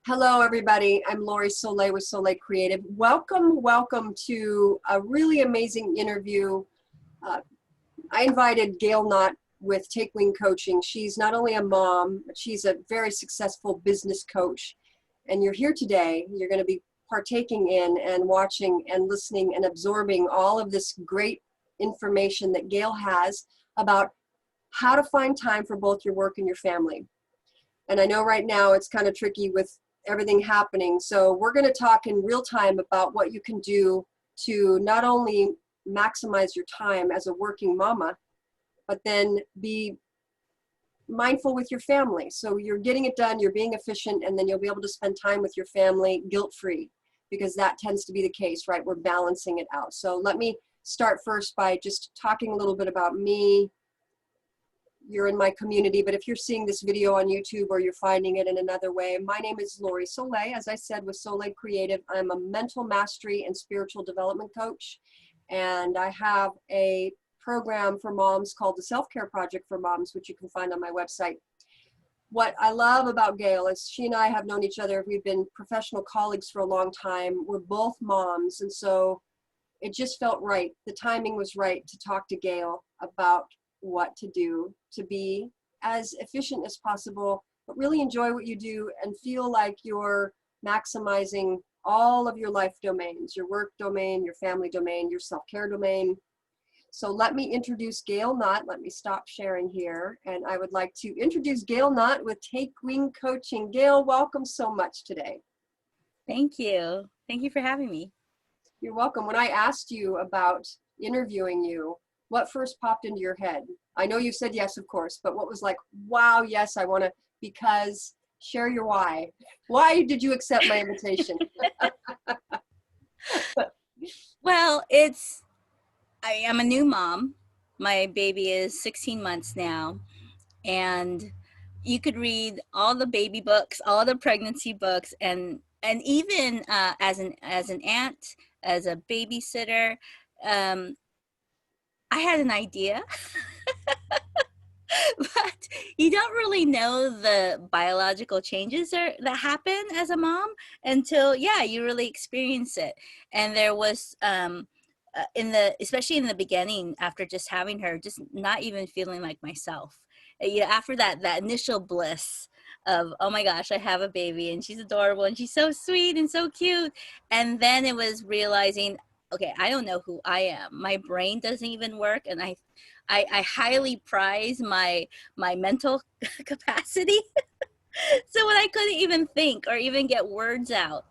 Hello, everybody. I'm Lorie Solay with Solay Creative. Welcome to a really amazing interview. I invited Gail Nott with Take Wing Coaching. She's not only a mom, but she's a very successful business coach. And you're here today. You're going to be partaking in and watching and listening and absorbing all of this great information that Gail has about how to find time for both your work and your family. And I know right now it's kind of tricky with everything happening. So we're going to talk in real time about what you can do to not only maximize your time as a working mama, but then be mindful with your family. So you're getting it done, you're being efficient, and then you'll be able to spend time with your family guilt-free, because that tends to be the case, right? We're balancing it out. So let me start first by just talking a little bit about me. You're in my community, but if you're seeing this video on YouTube or you're finding it in another way, my name is Lorie Solay. As I said, with Solay Creative, I'm a mental mastery and spiritual development coach. And I have a program for moms called the Selfcare Project for Moms, which you can find on my website. What I love about Gail is she and I have known each other. We've been professional colleagues for a long time. We're both moms. And so it just felt right. The timing was right to talk to Gail about what to do to be as efficient as possible, but really enjoy what you do and feel like you're maximizing all of your life domains, your work domain, your family domain, your self-care domain. So let me introduce Gail Nott. Let me stop sharing here. And I would like to introduce Gail Nott with Take Wing Coaching. Gail, welcome so much today. Thank you. Thank you for having me. You're welcome. When I asked you about interviewing you, what first popped into your head? I know you said yes, of course, but what was like, wow, yes, I want to, because share your why. Why did you accept my invitation? Well, I am a new mom. My baby is 16 months now, and you could read all the baby books, all the pregnancy books, and even as an aunt, as a babysitter, I had an idea, but you don't really know the biological changes that happen as a mom until, you really experience it. And there was, especially in the beginning, after just having her, just not even feeling like myself. After that initial bliss of, oh my gosh, I have a baby and she's adorable and she's so sweet and so cute. And then it was realizing, okay, I don't know who I am. My brain doesn't even work. And I highly prize my mental capacity. So when I couldn't even think or even get words out,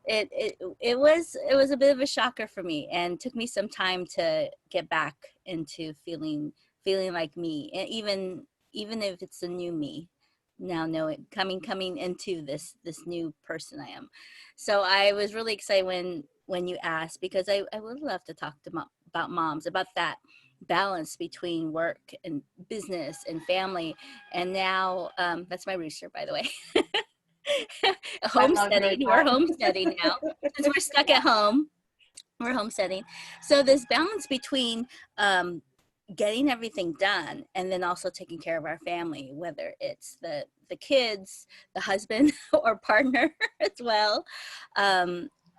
it was a bit of a shocker for me, and took me some time to get back into feeling like me, and even if it's a new me. Now knowing coming into this new person I am. So I was really excited when you asked, because I would love to talk to about moms, about that balance between work and business and family. And now that's my rooster, by the way. Homesteading. We're homesteading now. Since we're stuck at home, we're homesteading. So this balance between getting everything done and then also taking care of our family, whether it's the kids, the husband or partner as well,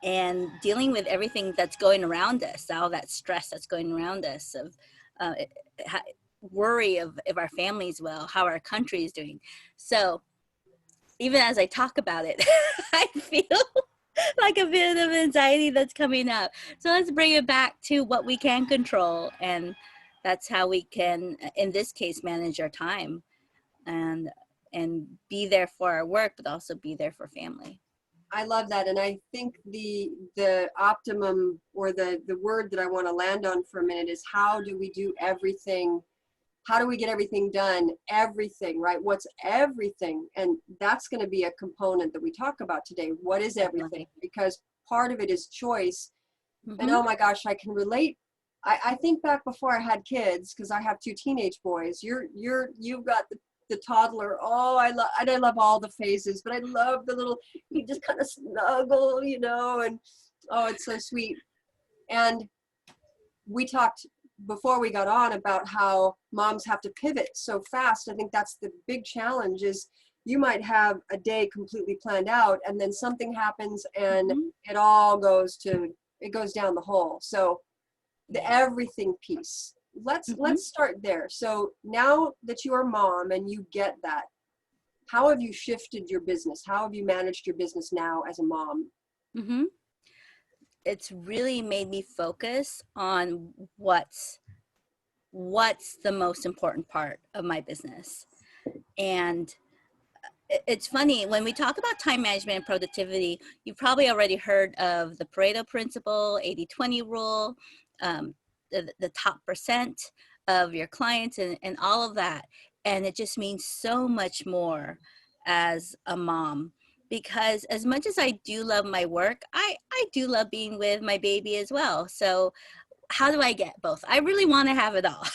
and dealing with everything that's going around us, all that stress that's going around us, of worry of if our family's well, how our country is doing. So even as I talk about it, I feel like a bit of anxiety that's coming up. So let's bring it back to what we can control, and that's how we can, in this case, manage our time and be there for our work, but also be there for family. I love that. And I think the optimum, or the word that I want to land on for a minute, is how do we do everything? How do we get everything done? Everything, right? What's everything? And that's going to be a component that we talk about today. What is everything? Because part of it is choice. Mm-hmm. And oh my gosh, I can relate. I think back before I had kids, because I have two teenage boys. You've got the toddler. Oh, I love all the phases, but I love the little, you just kind of snuggle, and oh, it's so sweet. And we talked before we got on about how moms have to pivot so fast. I think that's the big challenge, is you might have a day completely planned out, and then something happens and Mhm. it all goes down the hole. So the Yeah. everything piece. Let's Mhm. start there. So now that you are mom and you get that, how have you shifted your business? How have you managed your business now as a mom? Mhm. It's really made me focus on what's the most important part of my business. And it's funny when we talk about time management and productivity, you've probably already heard of the Pareto principle, 80-20 rule, the top percent of your clients, and all of that. And it just means so much more as a mom, because as much as I do love my work, I do love being with my baby as well. So how do I get both? I really want to have it all.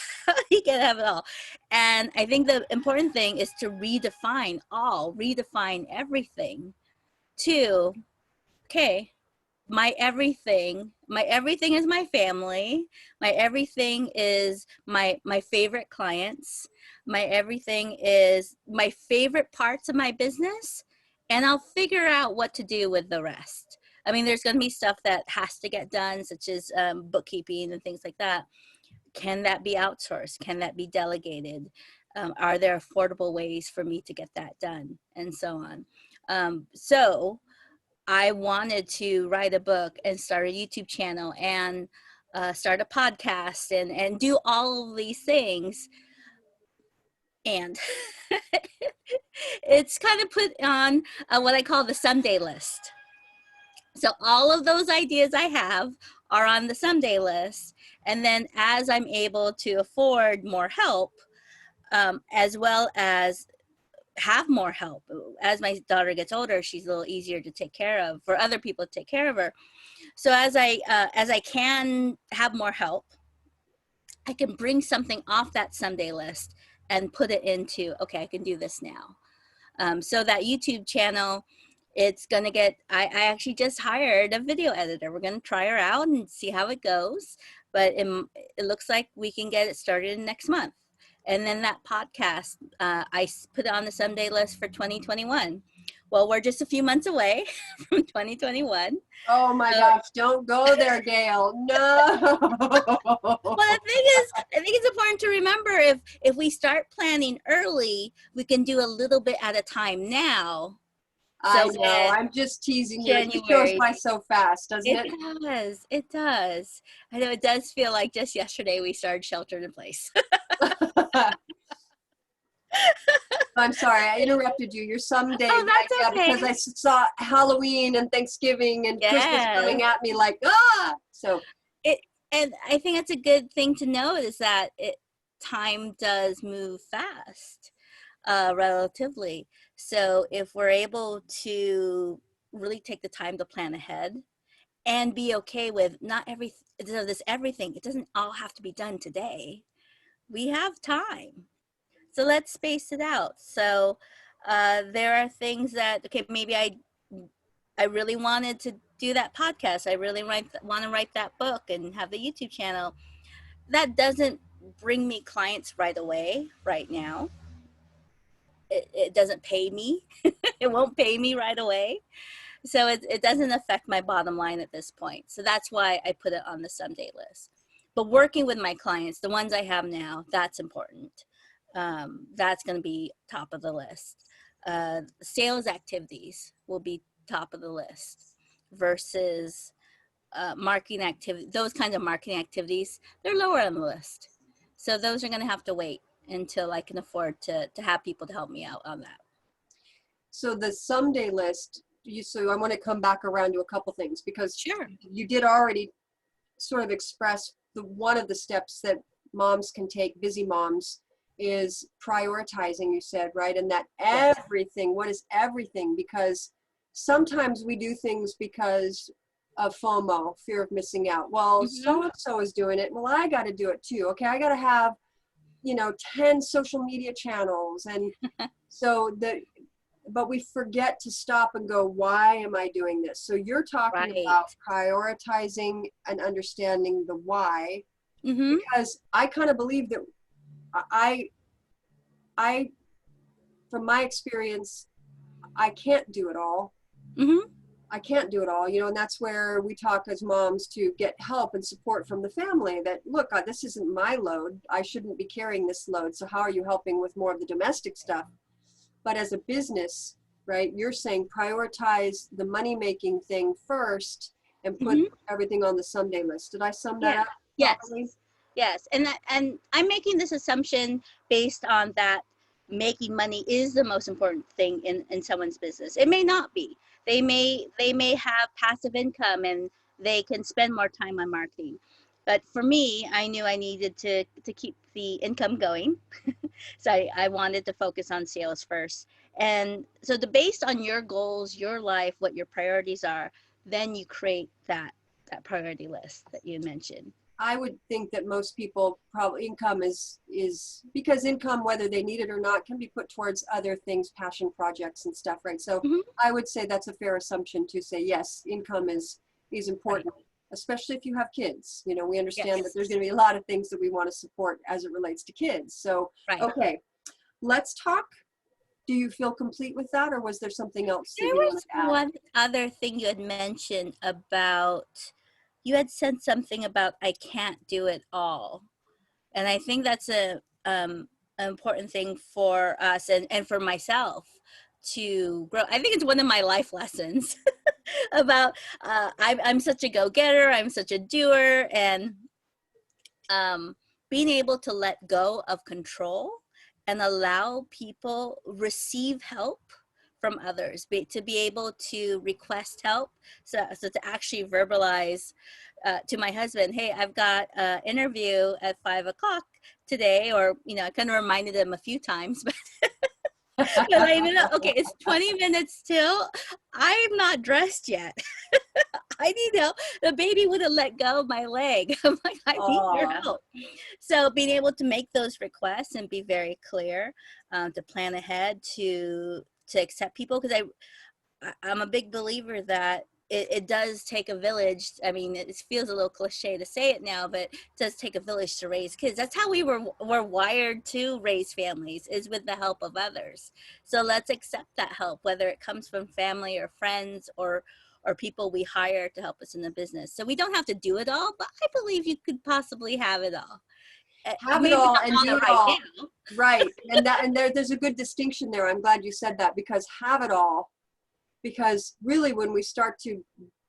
You can have it all. And I think the important thing is to redefine everything to, okay, my everything is my family, my everything is my favorite clients, my everything is my favorite parts of my business, and I'll figure out what to do with the rest. I mean, there's going to be stuff that has to get done, such as bookkeeping and things like that. Can that be outsourced? Can that be delegated? Are there affordable ways for me to get that done, and so on? So I wanted to write a book and start a YouTube channel and start a podcast and do all of these things. And it's kind of put on what I call the someday list. So all of those ideas I have are on the someday list. And then as I'm able to afford more help, as well as have more help, as my daughter gets older, she's a little easier to take care of, for other people to take care of her. So as I can have more help, I can bring something off that someday list and put it into, okay, I can do this now. So that YouTube channel, it's gonna get, I actually just hired a video editor. We're gonna try her out and see how it goes. But it looks like we can get it started next month. And then that podcast, I put it on the someday list for 2021. Well, we're just a few months away from 2021. Oh my So, gosh, don't go there, Gail. No. well, the thing is, I think it's important to remember, if we start planning early, we can do a little bit at a time now. I So know. when I'm just teasing you. It just goes January, by so fast, doesn't it it? does, it does. I know it does feel like just yesterday we started sheltered in place. I'm sorry, I interrupted you. Your someday, Oh, that's yeah, because okay. I saw Halloween and Thanksgiving and Christmas Yes. coming at me like, ah! So, It, and I think that's a good thing to know, is that time does move fast, relatively. So if we're able to really take the time to plan ahead and be okay with not everything, it doesn't all have to be done today. We have time. So let's space it out. So there are things that, okay, maybe I really wanted to do that podcast. I really want to write that book and have the YouTube channel. That doesn't bring me clients right away, right now. It doesn't pay me. It won't pay me right away. So it doesn't affect my bottom line at this point. So that's why I put it on the someday list. But working with my clients, the ones I have now, that's important. That's going to be top of the list. Sales activities will be top of the list versus marketing activity. Those kinds of marketing activities, they're lower on the list. So those are going to have to wait until I can afford to have people to help me out on that. so the someday list, so I want to come back around to a couple things because Sure. you did already sort of express one of the steps that moms can take, busy moms, is prioritizing, you said, right? And that Yes. everything, what is everything? Because sometimes we do things because of FOMO, fear of missing out. Well, Mm-hmm. so-and-so is doing it. Well, I got to do it too. Okay, I got to have, 10 social media channels. And so but we forget to stop and go, why am I doing this? So you're talking Right. about prioritizing and understanding the why, Mm-hmm. because I kind of believe that I from my experience, I can't do it all. Mm-hmm. I can't do it all, you know, and that's where we talk as moms to get help and support from the family that, look, this isn't my load. I shouldn't be carrying this load. So how are you helping with more of the domestic stuff? But as a business, right, you're saying prioritize the money-making thing first and put Mm-hmm. everything on the someday list. Did I sum that Yeah. up Yes. properly? Yes. And I'm making this assumption based on that making money is the most important thing in someone's business. It may not be. They may have passive income and they can spend more time on marketing. But for me, I knew I needed to keep the income going. So I wanted to focus on sales first. And so based on your goals, your life, what your priorities are, then you create that priority list that you mentioned. I would think that most people probably income is because income, whether they need it or not, can be put towards other things, passion projects and stuff, right? So Mm-hmm. I would say that's a fair assumption to say, yes, income is important, Right. especially if you have kids. You know, we understand that Yes. there's going to be a lot of things that we want to support as it relates to kids. So, Right. okay, let's talk. Do you feel complete with that, or was there something else that There you wanted was to add? one other thing you had mentioned about, you had said something about I can't do it all. And I think that's an important thing for us and for myself to grow. I think it's one of my life lessons about I'm such a go-getter, I'm such a doer, and being able to let go of control and allow people receive help from others, to be able to request help, so to actually verbalize to my husband, hey, I've got an interview at 5 o'clock today, or I kind of reminded him a few times, but I ended up, okay, it's 20 minutes till, I'm not dressed yet. I need help. The baby wouldn't let go of my leg. I'm like, I need your Aw. help. So being able to make those requests and be very clear, to plan ahead, to accept people, because I'm a big believer that it does take a village. I mean, it feels a little cliche to say it now, but it does take a village to raise kids. That's how we were wired to raise families, is with the help of others. So let's accept that help, whether it comes from family or friends or people we hire to help us in the business. So we don't have to do it all, but I believe you could possibly have it all. Have it Maybe all not and do it right all. now. Right. And there's a good distinction there. I'm glad you said that, because have it all, because really when we start to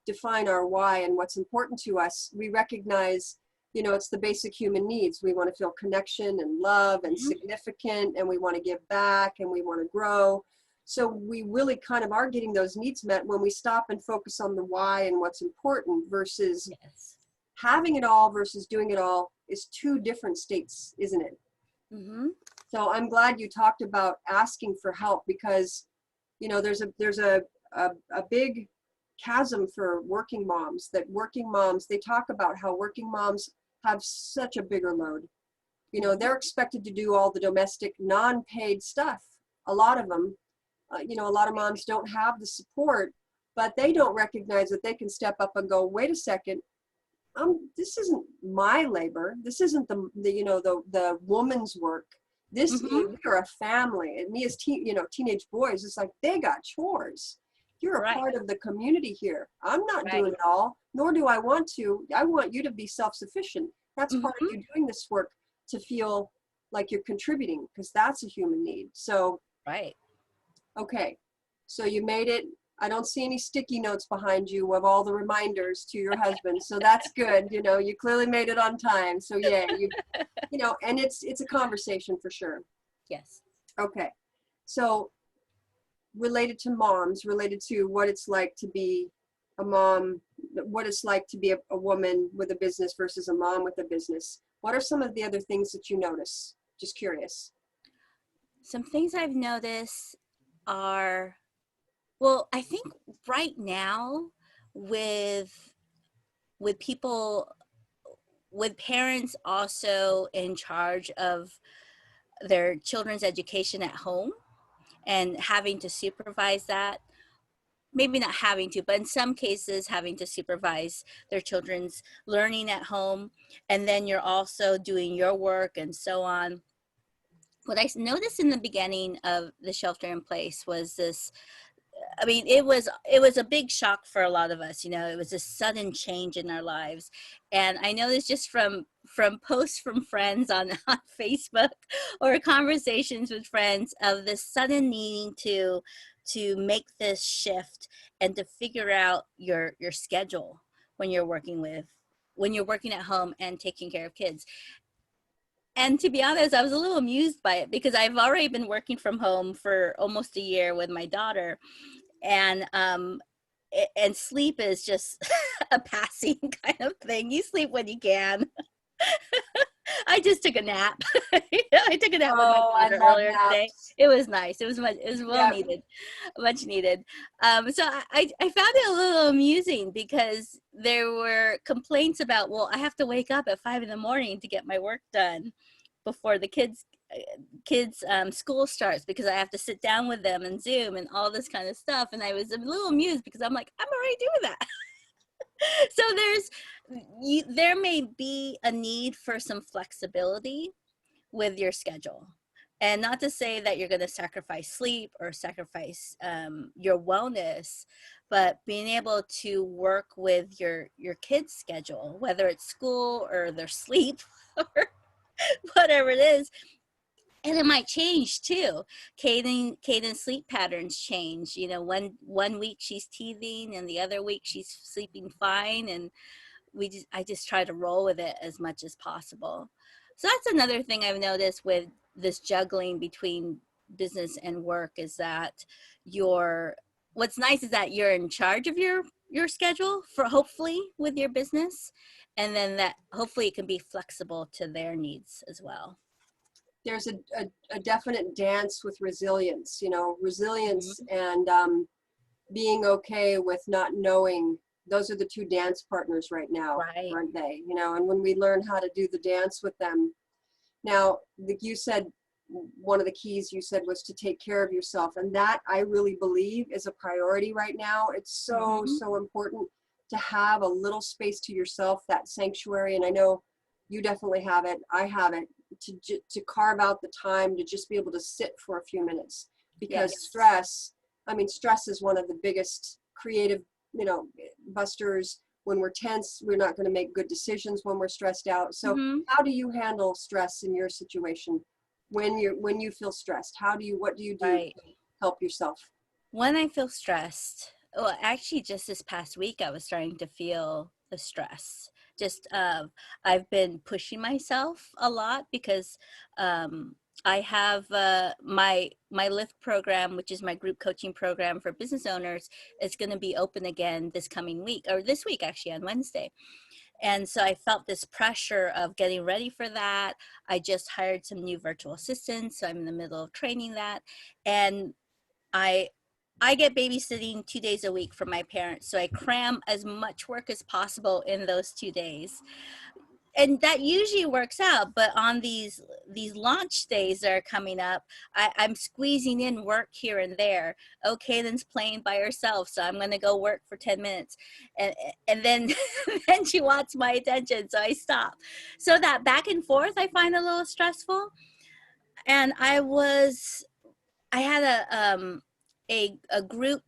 define our why and what's important to us, we recognize, it's the basic human needs. We want to feel connection and love and significant, and we want to give back, and we want to grow. So we really kind of are getting those needs met when we stop and focus on the why and what's important, versus Yes. having it all versus doing it all is two different states, isn't it? Mm-hmm. So I'm glad you talked about asking for help, because there's a big chasm for working moms, that working moms, they talk about how working moms have such a bigger load. They're expected to do all the domestic non-paid stuff. A lot of them, a lot of moms don't have the support, but they don't recognize that they can step up and go, wait a second, this isn't my labor. This isn't the woman's work. This, Mm-hmm. we are a family, and me as teenage boys, it's like they got chores. You're a Right. part of the community here. I'm not Right. doing it all, nor do I want to. I want you to be self-sufficient. That's part of Mm-hmm. you doing this work, to feel like you're contributing, because that's a human need. So, Right. okay, so you made it. I don't see any sticky notes behind you of all the reminders to your husband. So that's good. You clearly made it on time. So yeah, and it's a conversation for sure. Yes. Okay. So related to moms, related to what it's like to be a mom, what it's like to be a woman with a business versus a mom with a business. What are some of the other things that you notice? Just curious. Some things I've noticed are, well, I think right now with people, with parents also in charge of their children's education at home and having to supervise that, maybe not having to, but in some cases having to supervise their children's learning at home, and then you're also doing your work and so on. what I noticed in the beginning of the shelter in place was this. I mean, it was a big shock for a lot of us. You know, it was a sudden change in our lives, and I know this just from posts from friends on on Facebook or conversations with friends of this sudden needing to make this shift and to figure out your schedule when you're working at home and taking care of kids. And to be honest, I was a little amused by it because I've already been working from home for almost a year with my daughter, and and sleep is just a passing kind of thing. You sleep when you can. I just took a nap. I took a nap with my Oh, I daughter love earlier today. naps. It was nice. It was well Yeah. needed, much needed. So I found it a little amusing because there were complaints about, well, I have to wake up at 5 in the morning to get my work done before the kids school starts, because I have to sit down with them and Zoom and all this kind of stuff. And I was a little amused because I'm like, I'm already doing that. So there may be a need for some flexibility with your schedule, and not to say that you're going to sacrifice sleep or sacrifice your wellness, but being able to work with your kids' schedule, whether it's school or their sleep or whatever it is. And it might change too. Caden's sleep patterns change. You know, one week she's teething and the other week she's sleeping fine, and I just try to roll with it as much as possible. So that's another thing I've noticed with this juggling between business and work, is that what's nice is that you're in charge of your schedule, for hopefully with your business, and then that hopefully it can be flexible to their needs as well. There's a definite dance with resilience, you know, resilience Mhm. and being okay with not knowing. Those are the two dance partners right now, Right. aren't they? You know, and when we learn how to do the dance with them. Now, you said one of the keys you said was to take care of yourself. And that, I really believe, is a priority right now. It's so, Mhm. so important to have a little space to yourself, that sanctuary. And I know you definitely have it. I have it, to carve out the time to just be able to sit for a few minutes, because Yes. stress is one of the biggest creative, you know, busters. When we're tense, we're not going to make good decisions when we're stressed out. So Mhm. how do you handle stress in your situation when you feel stressed? What do you do Right. to help yourself? When I feel stressed, well, actually, just this past week, I was starting to feel the stress. Just I've been pushing myself a lot because I have my Lift program, which is my group coaching program for business owners, is going to be open again this coming week, or this week actually, on Wednesday. And so I felt this pressure of getting ready for that. I just hired some new virtual assistants, so I'm in the middle of training that, and I I get babysitting 2 days a week for my parents, so I cram as much work as possible in those 2 days, and that usually works out. But on these launch days that are coming up, I'm squeezing in work here and there. Okay, then's playing by herself, so I'm going to go work for 10 minutes, and then then she wants my attention, so I stop. So that back and forth I find a little stressful, and I had a group,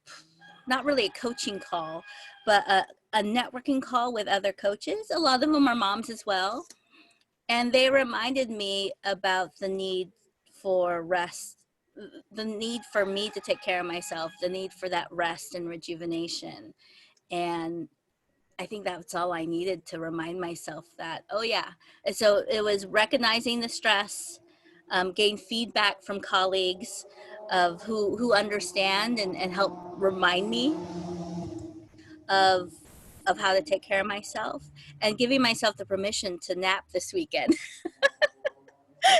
not really a coaching call, but a networking call with other coaches. A lot of them are moms as well. And they reminded me about the need for rest, the need for me to take care of myself, the need for that rest and rejuvenation. And I think that's all I needed to remind myself that, oh yeah. And so it was recognizing the stress, gain feedback from colleagues of who understand and help remind me of of how to take care of myself, and giving myself the permission to nap this weekend.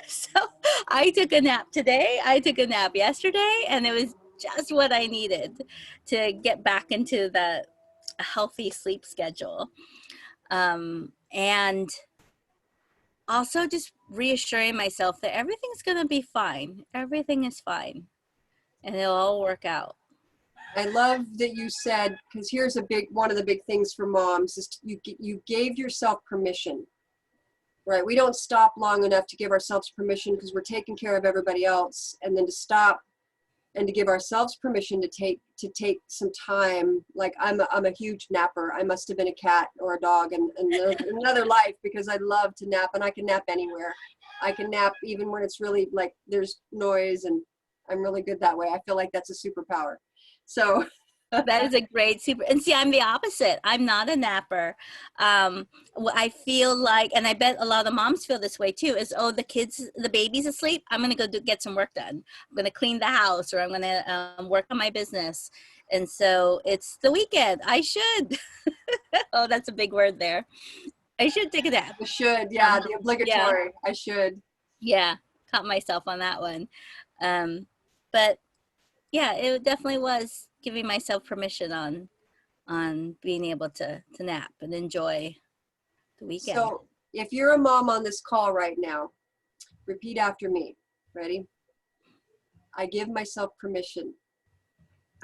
So I took a nap today, I took a nap yesterday, and it was just what I needed to get back into the a healthy sleep schedule. And also just reassuring myself that everything's going to be fine. Everything is fine, and it'll all work out. I love that you said, because here's one of the big things for moms is you gave yourself permission. right? We don't stop long enough to give ourselves permission because we're taking care of everybody else, and then to stop and to give ourselves permission to take some time. Like I'm a huge napper. I must have been a cat or a dog in another life, because I love to nap, and I can nap anywhere. I can nap even when it's really like there's noise, and I'm really good that way. I feel like that's a superpower. So That is a great super. And see, I'm the opposite. I'm not a napper. I feel like, and I bet a lot of moms feel this way too, is, oh, the baby's asleep. I'm going to go get some work done. I'm going to clean the house, or I'm going to work on my business. And so it's the weekend. I should. Oh, that's a big word there. I should take a nap. I should, yeah, the Yeah. obligatory. I should. Yeah. Caught myself on that one. But yeah, it definitely was giving myself permission on being able to nap and enjoy the weekend. So if you're a mom on this call right now, repeat after me. Ready? I give myself permission.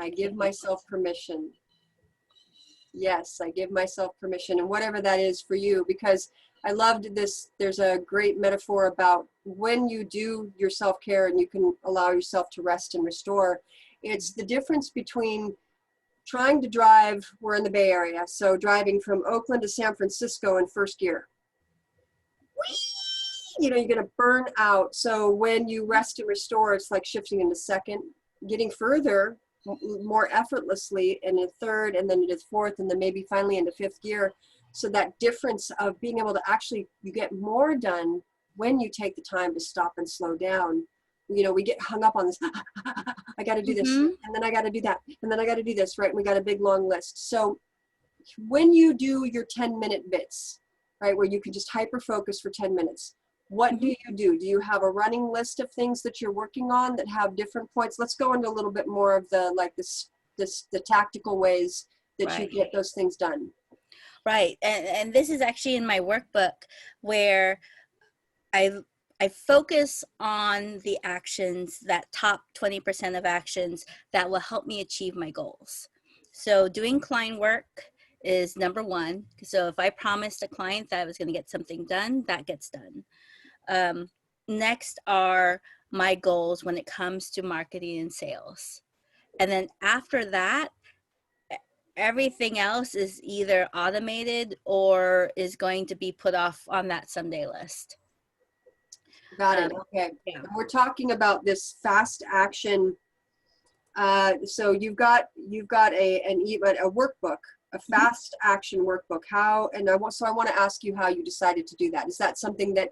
I give myself permission. Yes, I give myself permission, and whatever that is for you, because I loved this. There's a great metaphor about when you do your self-care and you can allow yourself to rest and restore. It's the difference between trying to drive, we're in the Bay Area, so driving from Oakland to San Francisco in first gear. Whee! You know, you're going to burn out. So when you rest and restore, it's like shifting into second, getting further, more effortlessly in a third, and then into fourth, and then maybe finally into fifth gear. So that difference of being able to actually, you get more done when you take the time to stop and slow down. You know, we get hung up on this, I got to do this, and then I got to do that, and then I got to do this, right? And we got a big long list. So when you do your 10-minute bits, right, where you can just hyper focus for 10 minutes, what do you do? Do you have a running list of things that you're working on that have different points? Let's go into a little bit more of the, like the tactical ways that you get those things done. Right. And this is actually in my workbook, where I focus on the actions, that top 20% of actions that will help me achieve my goals. So doing client work is number one. So if I promised a client that I was going to get something done, that gets done. Next are my goals when it comes to marketing and sales. And then after that, everything else is either automated or is going to be put off on that someday list. Got it. Okay. Yeah. We're talking about this fast action. So you've got a workbook, a fast action workbook. How, and I want to ask you how you decided to do that. Is that something that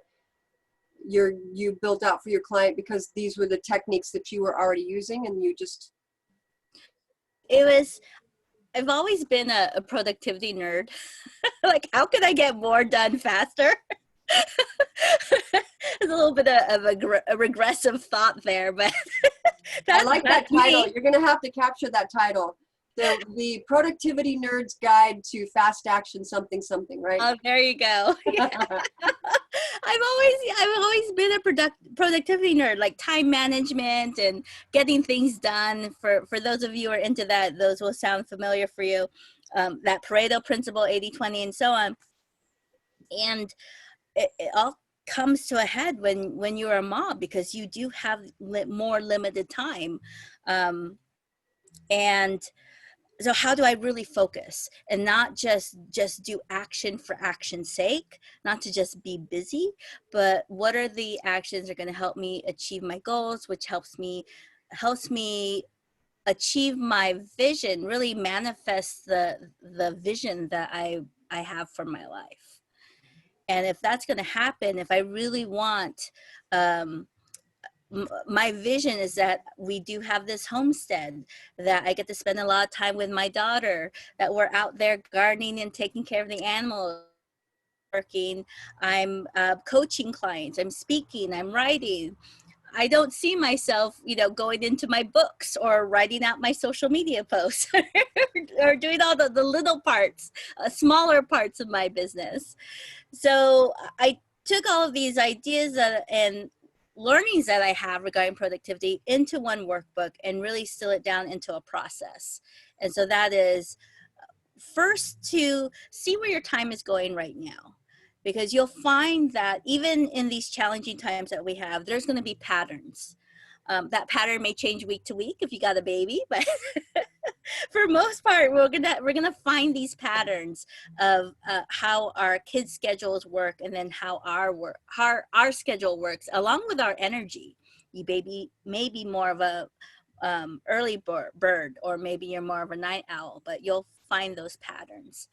you built out for your client because these were the techniques that you were already using, and you just? I've always been a productivity nerd. Like, how can I get more done faster? There's a little bit of a regressive thought there, but I like that title. You're going to have to capture that title. The Productivity Nerd's Guide to Fast Action something, right? Oh, there you go. Yeah. I've always been a productivity nerd, like time management and getting things done. For those of you who are into that, those will sound familiar for you. That Pareto principle, 80-20, and so on. And it all comes to a head when you're a mom, because you do have more limited time. And so how do I really focus and not just do action for action's sake, not to just be busy, but what are the actions that are going to help me achieve my goals, which helps me achieve my vision, really manifest the vision that I have for my life. And if that's going to happen, if I really want, my vision is that we do have this homestead, that I get to spend a lot of time with my daughter, that we're out there gardening and taking care of the animals, working, I'm coaching clients, I'm speaking, I'm writing. I don't see myself, going into my books or writing out my social media posts or doing all the little parts, smaller parts of my business. So I took all of these ideas and learnings that I have regarding productivity into one workbook and really distill it down into a process. And so that is first to see where your time is going right now. because you'll find that even in these challenging times that we have, there's going to be patterns. That pattern may change week to week if you got a baby, but for most part, we're gonna find these patterns of how our kids' schedules work, and then how our schedule works, along with our energy. You baby may be more of a early bird, or maybe you're more of a night owl, but you'll find those patterns.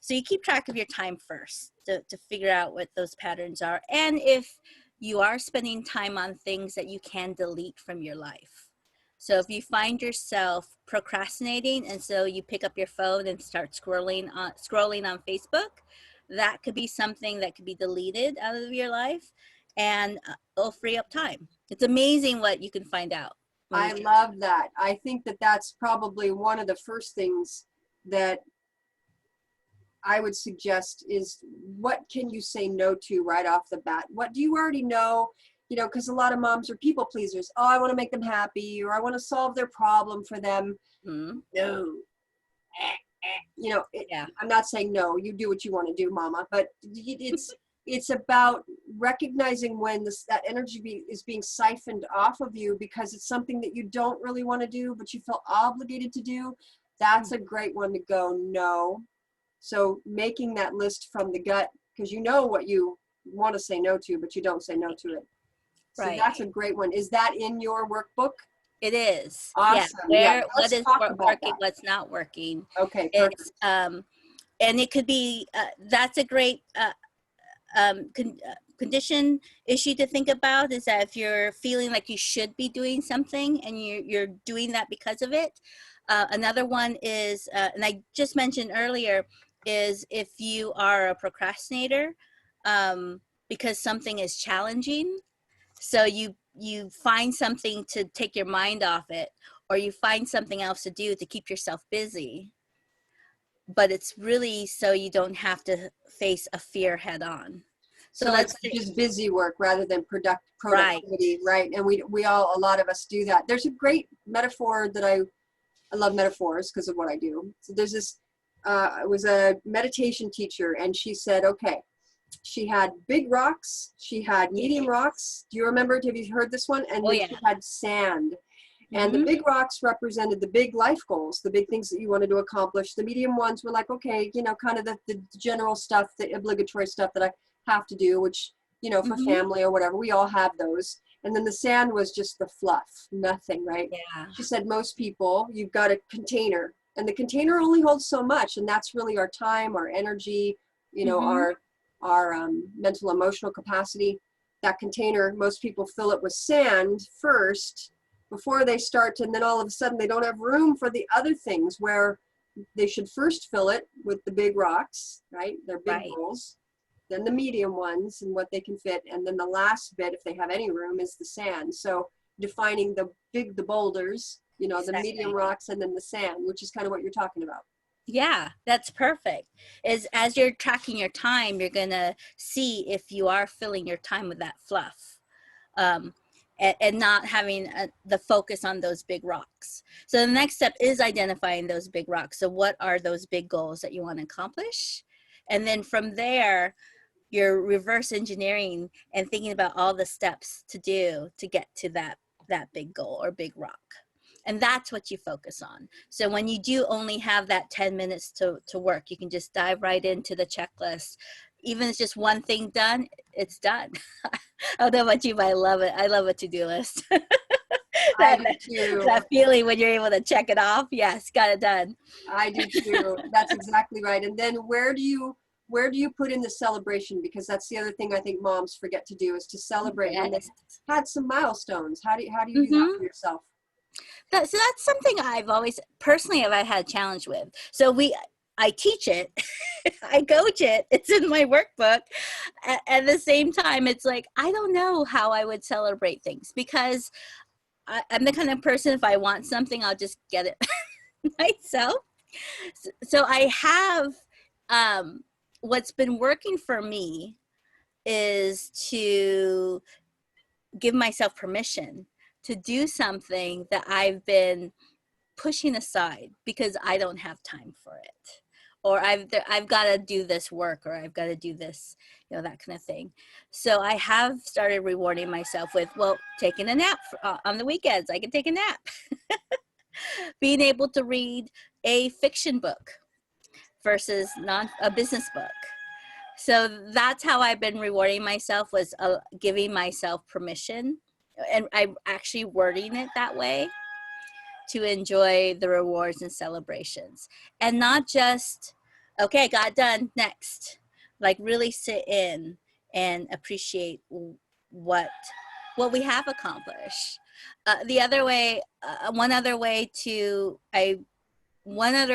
So you keep track of your time first to figure out what those patterns are, and if you are spending time on things that you can delete from your life. So if you find yourself procrastinating, and so you pick up your phone and start scrolling on Facebook, that could be something that could be deleted out of your life, and it'll free up time. It's amazing what you can find out. I love that. I think that that's probably one of the first things that I would suggest is, what can you say no to right off the bat? What do you already know? You know, because a lot of moms are people pleasers. Oh, I want to make them happy, or I want to solve their problem for them. Mm-hmm. No. You know, Yeah. I'm not saying no, you do what you want to do, mama, but it's about recognizing when that energy is being siphoned off of you because it's something that you don't really want to do, but you feel obligated to do. That's a great one to go no. So making that list from the gut, because you know what you want to say no to, but you don't say no to it. So Right. that's a great one. Is that in your workbook? It is. Awesome. Yeah. Let's What is talk about working, that. what's not working. Okay, perfect. It's and it could be that's a great condition issue to think about, is that if you're feeling like you should be doing something and you're doing that because of it. Another one is, and I just mentioned earlier, is if you are a procrastinator because something is challenging. So you find something to take your mind off it, or you find something else to do to keep yourself busy. But it's really so you don't have to face a fear head on. So it's just busy work rather than productivity, right? And we all, a lot of us do that. There's a great metaphor that I love metaphors because of what I do. So there's this, it was a meditation teacher, and she said, okay, she had big rocks, she had medium rocks. Do you remember? Have you heard this one? And then she had sand. And the big rocks represented the big life goals, the big things that you wanted to accomplish. The medium ones were like, okay, you know, kind of the general stuff, the obligatory stuff that I have to do, which, you know, for family or whatever, we all have those. And then the sand was just the fluff, nothing, right? Yeah. She said, most people, you've got a container, and the container only holds so much. And that's really our time, our energy, you know, our mental, emotional capacity. That container, most people fill it with sand first before they start, and then all of a sudden they don't have room for the other things where they should first fill it with the big rocks, right? They're big goals, then the medium ones and what they can fit, and then the last bit, if they have any room, is the sand. So defining the boulders, you know, the medium rocks, and then the sand, which is kind of what you're talking about. Yeah, that's perfect. As you're tracking your time, you're gonna see if you are filling your time with that fluff. And not having the focus on those big rocks. So the next step is identifying those big rocks. So what are those big goals that you want to accomplish? And then from there, you're reverse engineering and thinking about all the steps to do to get to that big goal or big rock. And that's what you focus on. So when you do only have that 10 minutes to work, you can just dive right into the checklist. Even if it's just one thing done, it's done. I don't know about you, but I love it. I love a to-do list. I do too. That feeling when you're able to check it off. Yes, got it done. I do too. That's exactly right. And then where do you put in the celebration? Because that's the other thing I think moms forget to do, is to celebrate when they've had some milestones. How do you do that for yourself? So that's something I've always personally have had a challenge with. So I teach it, I coach it, it's in my workbook. At the same time, it's like, I don't know how I would celebrate things, because I'm the kind of person, if I want something, I'll just get it myself. So I have, what's been working for me is to give myself permission to do something that I've been pushing aside because I don't have time for it, or I've got to do this work, or I've got to do this, you know, that kind of thing. So I have started rewarding myself with, well, taking a nap on the weekends. I can take a nap. Being able to read a fiction book versus a business book. So that's how I've been rewarding myself, was giving myself permission, and I'm actually wording it that way, to enjoy the rewards and celebrations, and not just, okay, got done, next. Like really sit in and appreciate what we have accomplished. One other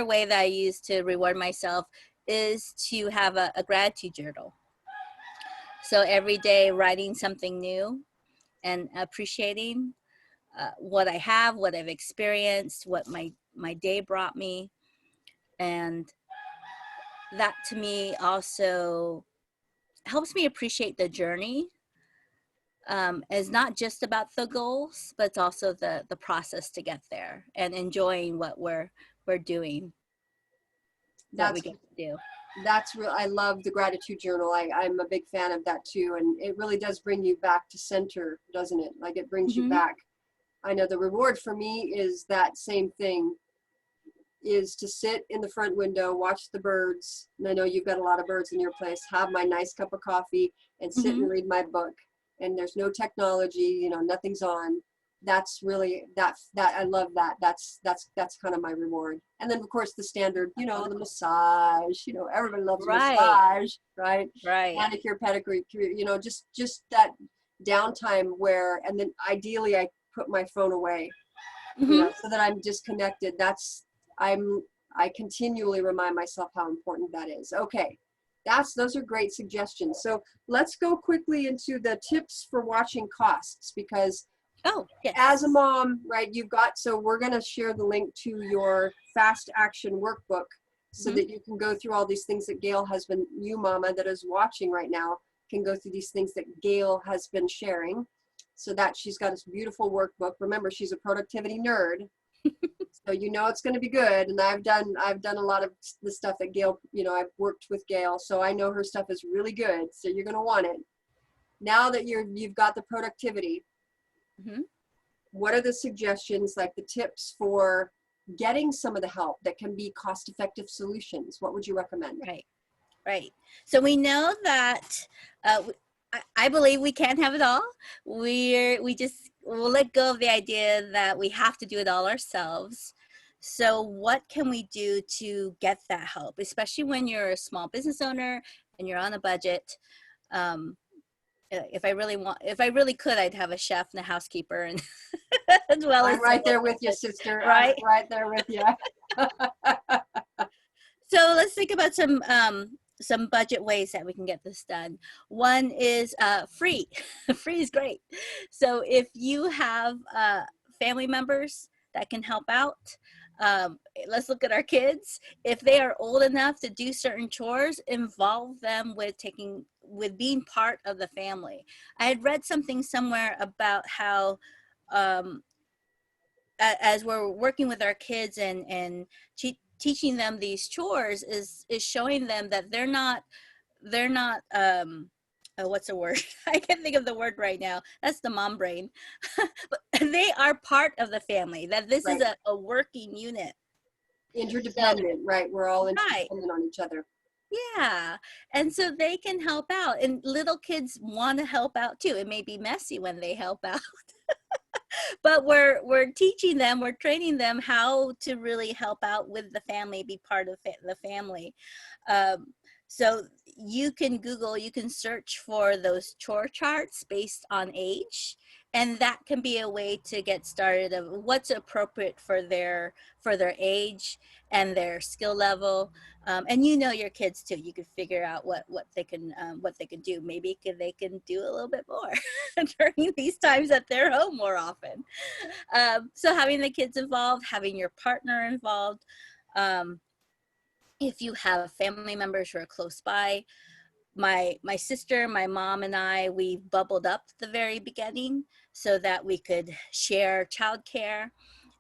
way that I use to reward myself is to have a gratitude journal. So every day writing something new and appreciating what I have, what I've experienced, what my day brought me. And that to me also helps me appreciate the journey. It's not just about the goals, but it's also the process to get there, and enjoying what we're doing, what we get to do. That's real. I love the gratitude journal. I'm a big fan of that too. And it really does bring you back to center, doesn't it? Like it brings you back. I know the reward for me is that same thing, is to sit in the front window, watch the birds. And I know you've got a lot of birds in your place, have my nice cup of coffee and sit and read my book. And there's no technology, you know, nothing's on. That's really, that I love that. That's kind of my reward. And then of course the standard, you know, the massage, you know, everybody loves massage, right? Right. Manicure, pedicure, you know, just that downtime where, and then ideally I put my phone away, you know, so that I'm disconnected. I continually remind myself how important that is. Okay. Those are great suggestions. So let's go quickly into the tips for watching costs, because as a mom, right, so we're going to share the link to your fast action workbook so that you can go through all these things that Gail has been, you mama that is watching right now, can go through these things that Gail has been sharing, so that she's got this beautiful workbook. Remember, she's a productivity nerd. So you know it's going to be good. And I've done a lot of the stuff that Gail, you know, I've worked with Gail, so I know her stuff is really good. So you're going to want it. Now that you've got the productivity, what are the suggestions, like the tips for getting some of the help that can be cost-effective solutions? What would you recommend? Right. So we know that I believe we can't have it all. We'll let go of the idea that we have to do it all ourselves. So what can we do to get that help, especially when you're a small business owner and you're on a budget? If I really could, I'd have a chef and a housekeeper, and as well as I'm right there with you, sister. Right, I'm right there with you. So let's think about some budget ways that we can get this done. One is free. Free is great. So if you have family members that can help out, let's look at our kids. If they are old enough to do certain chores, involve them with being part of the family. I had read something somewhere about how as we're working with our kids and teaching them these chores is showing them that they're not what's the word? I can't think of the word right now. That's the mom brain. But they are part of the family, that this is a working unit. Interdependent, right? We're all interdependent on each other. Yeah. And so they can help out, and little kids want to help out too. It may be messy when they help out. But we're teaching them, we're training them how to really help out with the family, be part of the family. So you can search for those chore charts based on age, and that can be a way to get started of what's appropriate for their age and their skill level. And you know your kids too. You can figure out what they can do. Maybe they can do a little bit more during these times at their home more often. So having the kids involved, having your partner involved. If you have family members who are close by, my sister, my mom, and I, we bubbled up at the very beginning so that we could share childcare,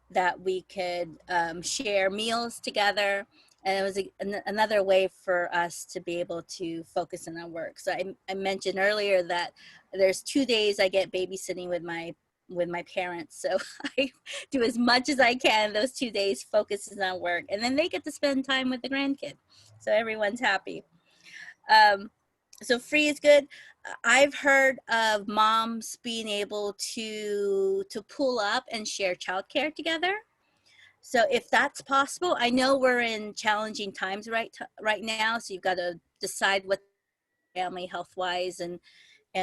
that we could share meals together. And it was another way for us to be able to focus on our work. So I mentioned earlier that there's 2 days I get babysitting with my parents. So I do as much as I can those 2 days, focuses on work. And then they get to spend time with the grandkid. So everyone's happy. So free is good. I've heard of moms being able to pull up and share childcare together. So if that's possible, I know we're in challenging times right now, so you've got to decide what family health wise and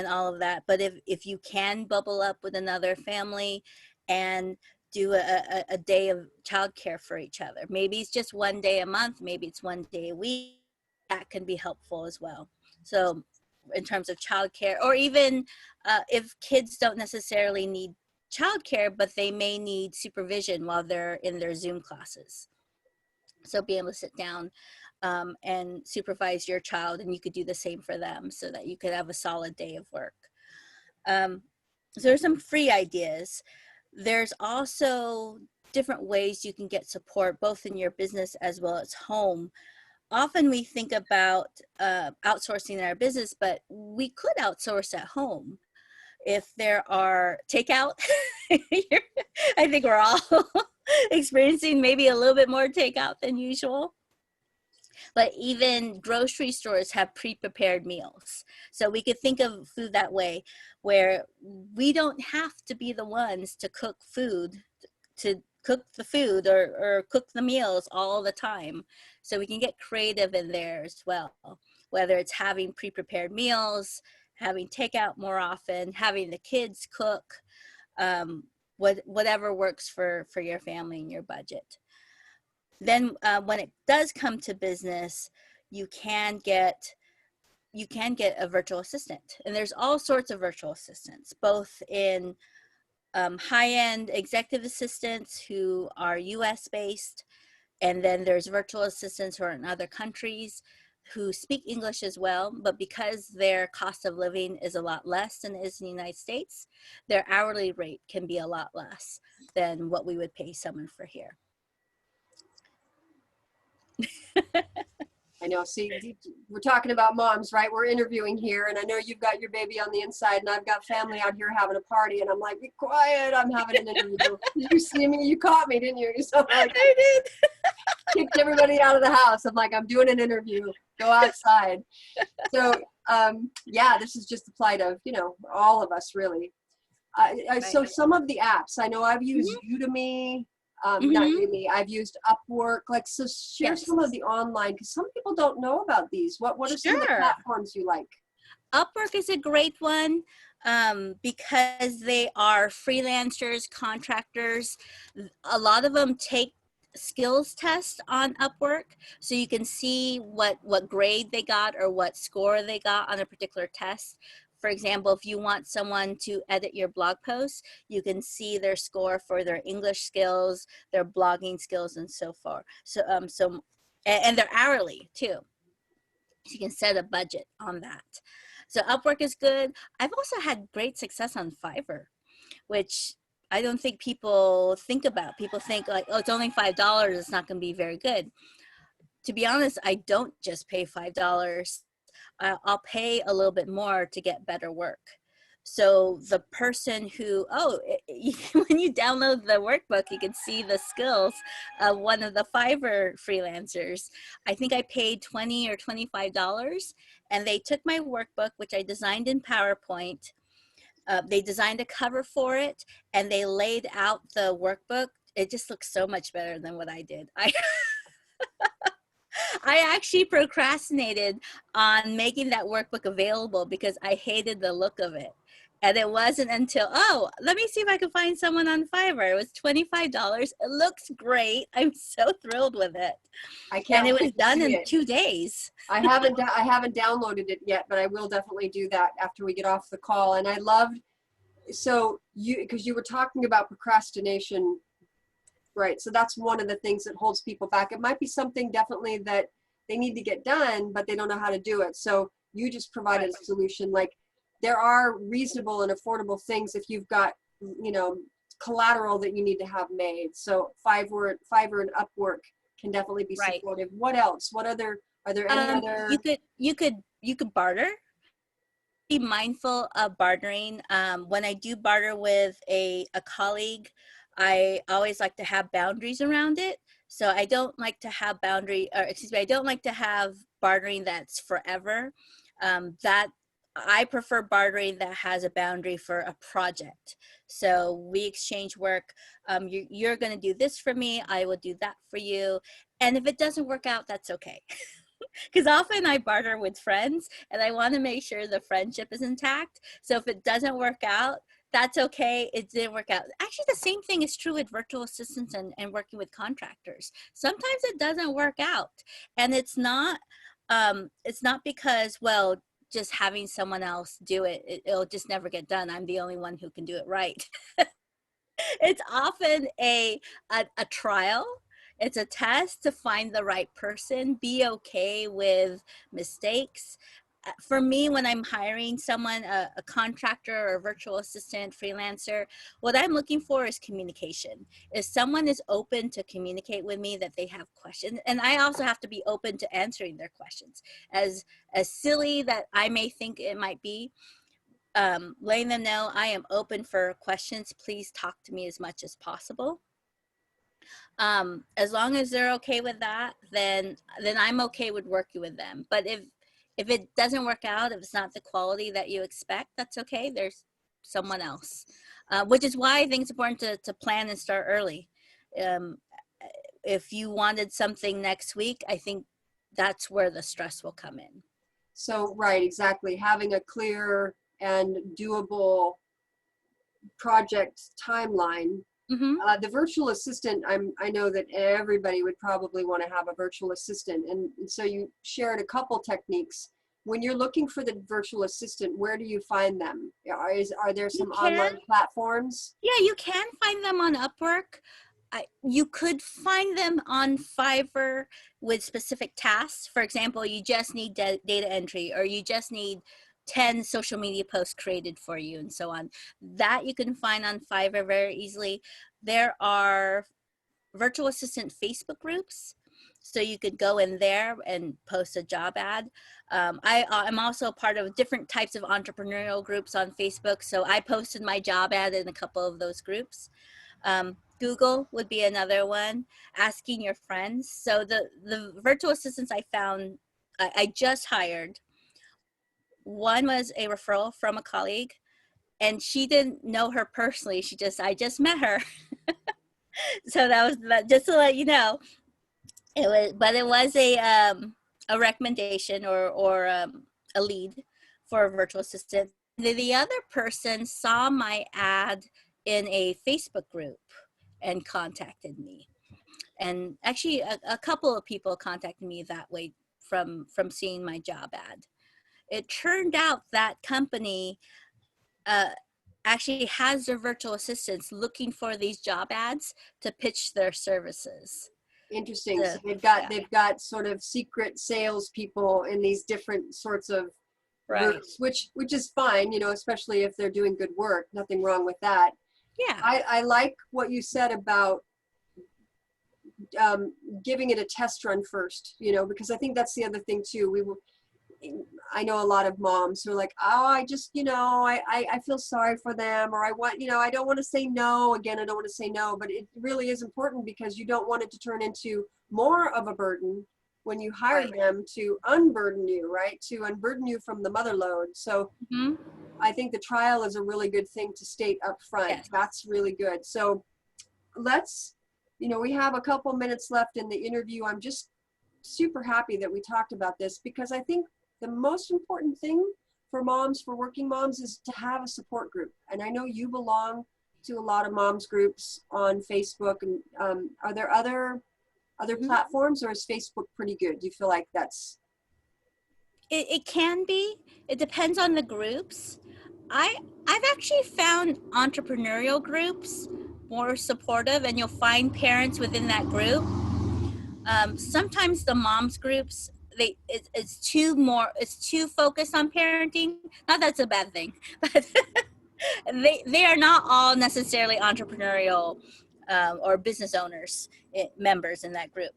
all of that. But if you can bubble up with another family and do a day of childcare for each other, maybe it's just one day a month, maybe it's one day a week, that can be helpful as well. So in terms of childcare, or even if kids don't necessarily need childcare, but they may need supervision while they're in their Zoom classes. So be able to sit down and supervise your child, and you could do the same for them so that you could have a solid day of work. So there's some free ideas. There's also different ways you can get support both in your business as well as home. Often we think about outsourcing in our business, but we could outsource at home. If there are takeout, I think we're all experiencing maybe a little bit more takeout than usual. But even grocery stores have pre-prepared meals. So we could think of food that way, where we don't have to be the ones to cook food, to cook the food or cook the meals all the time. So we can get creative in there as well, whether it's having pre-prepared meals, having takeout more often, having the kids cook, whatever works for your family and your budget. Then when it does come to business, you can get a virtual assistant. And there's all sorts of virtual assistants, both in high-end executive assistants who are US based, and then there's virtual assistants who are in other countries who speak English as well, but because their cost of living is a lot less than it is in the United States, their hourly rate can be a lot less than what we would pay someone for here. I know. See, we're talking about moms, right? We're interviewing here, and I know you've got your baby on the inside, and I've got family out here having a party, and I'm like, be quiet. I'm having an interview. You see me? You caught me, didn't you? So like, I did. Kicked everybody out of the house. I'm like, I'm doing an interview. Go outside. So yeah, this is just the plight of all of us, really. So some of the apps I know I've used Udemy. Not Udemy. I've used Upwork. Like, so share some of the online, because some people don't know about these. What are some of the platforms you like? Upwork is a great one because they are freelancers, contractors. A lot of them take skills tests on Upwork, so you can see what grade they got or what score they got on a particular test. For example, if you want someone to edit your blog posts, you can see their score for their English skills, their blogging skills, and so forth. So and they're hourly too. So you can set a budget on that. So Upwork is good. I've also had great success on Fiverr, which I don't think people think about. People think like, oh, it's only $5. It's not going to be very good. To be honest, I don't just pay $5. I'll pay a little bit more to get better work. So the person who, when you download the workbook, you can see the skills of one of the Fiverr freelancers. I think I paid $20 or $25, and they took my workbook, which I designed in PowerPoint. They designed a cover for it, and they laid out the workbook. It just looks so much better than what I did. I actually procrastinated on making that workbook available because I hated the look of it. And it wasn't until, let me see if I can find someone on Fiverr. It was $25. It looks great. I'm so thrilled with it. I can't. And it was done in 2 days. I haven't downloaded it yet, but I will definitely do that after we get off the call. And I loved, because you were talking about procrastination. Right. So that's one of the things that holds people back. It might be something definitely that they need to get done, but they don't know how to do it. So you just provided a solution. Like, there are reasonable and affordable things if you've got, collateral that you need to have made. So Fiverr and Upwork can definitely be Right. supportive. What else? What other, are there any other? You could barter. Be mindful of bartering. When I do barter with a colleague, I always like to have boundaries around it. So I don't like to have I don't like to have bartering that's forever. That I prefer bartering that has a boundary for a project. So we exchange work. You're going to do this for me. I will do that for you. And if it doesn't work out, that's okay. Because often I barter with friends and I want to make sure the friendship is intact. So if it doesn't work out, that's okay. It didn't work out. Actually, the same thing is true with virtual assistants and working with contractors. Sometimes it doesn't work out. And it's not because, well, just having someone else do it'll just never get done. I'm the only one who can do it right. It's often a trial. It's a test to find the right person. Be okay with mistakes. For me, when I'm hiring someone, a contractor or a virtual assistant, freelancer, what I'm looking for is communication. If someone is open to communicate with me that they have questions, and I also have to be open to answering their questions. As silly that I may think it might be, letting them know I am open for questions. Please talk to me as much as possible. As long as they're okay with that, then I'm okay with working with them. But if it doesn't work out, if it's not the quality that you expect, that's okay. There's someone else, which is why I think it's important to plan and start early. Um, if you wanted something next week, I think that's where the stress will come in. So, right, exactly. Having a clear and doable project timeline. Mm-hmm. The virtual assistant, I know that everybody would probably want to have a virtual assistant. And so you shared a couple techniques. When you're looking for the virtual assistant, where do you find them? Are there some online platforms? Yeah, you can find them on Upwork. You could find them on Fiverr with specific tasks. For example, you just need data entry, or you just need 10 social media posts created for you, and so on. That you can find on Fiverr very easily. There are virtual assistant Facebook groups, so you could go in there and post a job ad. I'm also part of different types of entrepreneurial groups on Facebook, so I posted my job ad in a couple of those groups. Google would be another one, asking your friends. So the virtual assistants I found, I just hired, one was a referral from a colleague, and she didn't know her personally. I just met her. So that was just to let you know. It was a recommendation or a lead for a virtual assistant. The other person saw my ad in a Facebook group and contacted me. And actually, a couple of people contacted me that way from seeing my job ad. It turned out that company actually has their virtual assistants looking for these job ads to pitch their services. Interesting. So they've got sort of secret salespeople in these different sorts of groups, which is fine, you know, especially if they're doing good work. Nothing wrong with that. Yeah. I like what you said about giving it a test run first, you know, because I think that's the other thing too. I know a lot of moms who are like, oh, I just, you know, I feel sorry for them, or I want, you know, I don't want to say no. Again, I don't want to say no, but it really is important because you don't want it to turn into more of a burden when you hire them to unburden you, right? To unburden you from the mother load. So I think the trial is a really good thing to state up front. Yes. That's really good. So let's, you know, we have a couple minutes left in the interview. I'm just super happy that we talked about this because I think the most important thing for moms, for working moms, is to have a support group. And I know you belong to a lot of moms groups on Facebook. And are there other platforms, or is Facebook pretty good? Do you feel like that's? It can be. It depends on the groups. I've actually found entrepreneurial groups more supportive, and you'll find parents within that group. Sometimes the moms groups, it's too focused on parenting. Not that's a bad thing, but they are not all necessarily entrepreneurial or business owners members in that group.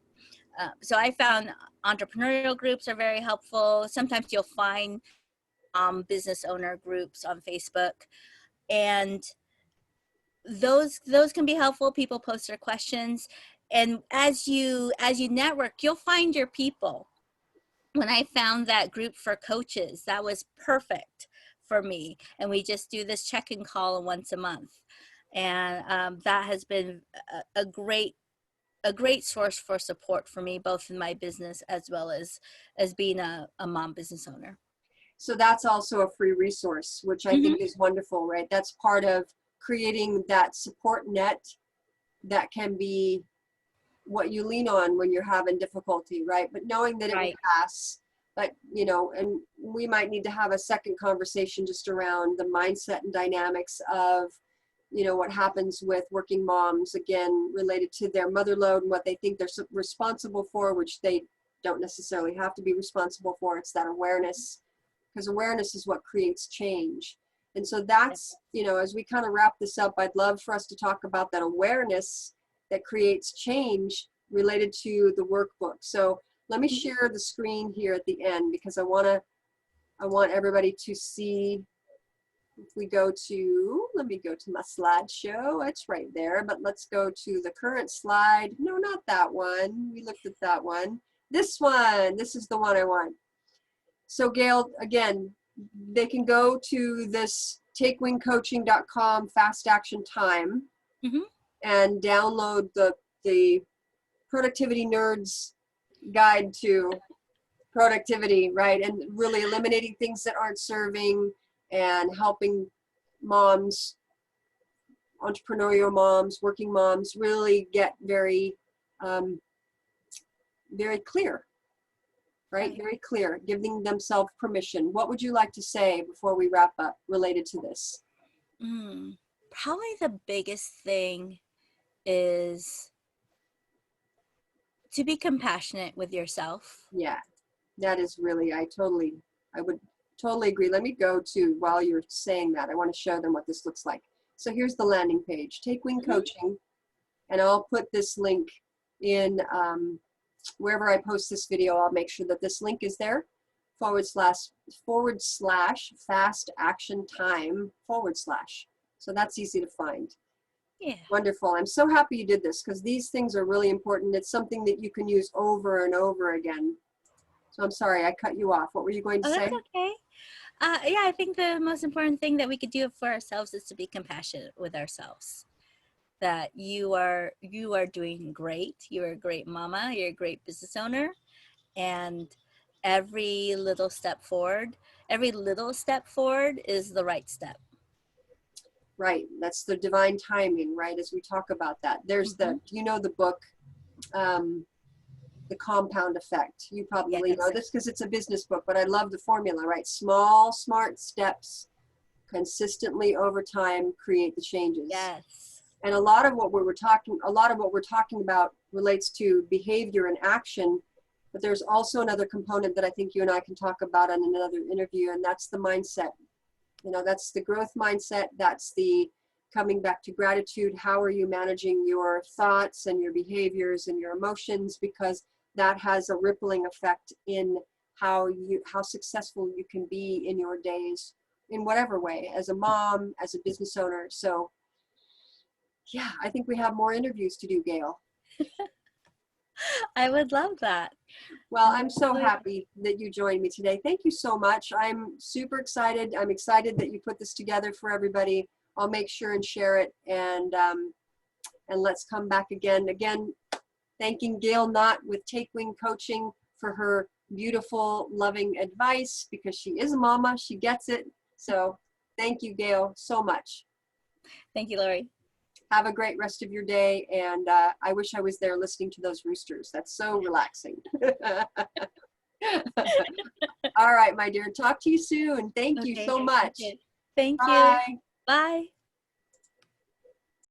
So I found entrepreneurial groups are very helpful. Sometimes you'll find business owner groups on Facebook, and those can be helpful. People post their questions, and as you network, you'll find your people. When I found that group for coaches, that was perfect for me, and we just do this check-in call once a month, and that has been a great source for support for me, both in my business as well as being a mom business owner. So that's also a free resource, which I think is wonderful, right? That's part of creating that support net that can be what you lean on when you're having difficulty, right? But knowing that it will pass, but you know, and we might need to have a second conversation just around the mindset and dynamics of, you know, what happens with working moms, again, related to their mother load and what they think they're responsible for, which they don't necessarily have to be responsible for. It's that awareness, because awareness is what creates change. And so that's, you know, as we kind of wrap this up, I'd love for us to talk about that awareness that creates change related to the workbook. So let me share the screen here at the end, because I want everybody to see. If we go to, let me go to my slideshow. It's right there, but let's go to the current slide. No, not that one. We looked at that one. This one, this is the one I want. So Gail, again, they can go to this takewingcoaching.com fast action time and download the Productivity Nerds Guide to Productivity, right? And really eliminating things that aren't serving and helping moms, entrepreneurial moms, working moms, really get very, very clear, right? Very clear, giving themselves permission. What would you like to say before we wrap up related to this? Probably the biggest thing is to be compassionate with yourself. Yeah, that is really, I would totally agree. Let me go to, while you're saying that, I want to show them what this looks like. So here's the landing page, Take Wing Coaching, and I'll put this link in wherever I post this video. I'll make sure that this link is there, // fast action time /. So that's easy to find. Yeah. Wonderful. I'm so happy you did this, because these things are really important. It's something that you can use over and over again. So I'm sorry, I cut you off. What were you going to say? That's okay. Yeah, I think the most important thing that we could do for ourselves is to be compassionate with ourselves. That you are doing great. You're a great mama. You're a great business owner, and every little step forward is the right step. Right. That's the divine timing, right? As we talk about that, there's the, you know, the book, The Compound Effect. You probably know this because it's a business book, but I love the formula, right? Small, smart steps consistently over time create the changes. Yes. And a lot of what we're talking about relates to behavior and action, but there's also another component that I think you and I can talk about in another interview, and that's the mindset. You know, that's the growth mindset. That's the coming back to gratitude. How are you managing your thoughts and your behaviors and your emotions? Because that has a rippling effect in how successful you can be in your days, in whatever way, as a mom, as a business owner. So yeah, I think we have more interviews to do, Gail. I would love that. Well, I'm so happy that you joined me today. Thank you so much. I'm super excited. I'm excited that you put this together for everybody. I'll make sure and share it, and let's come back again. Again, thanking Gail Nott with Take Wing Coaching for her beautiful, loving advice, because she is a mama. She gets it. So thank you, Gail, so much. Thank you, Lorie. Have a great rest of your day, and I wish I was there listening to those roosters. That's so relaxing. All right, my dear. Talk to you soon. Thank you so much. Thank Bye. you. Bye.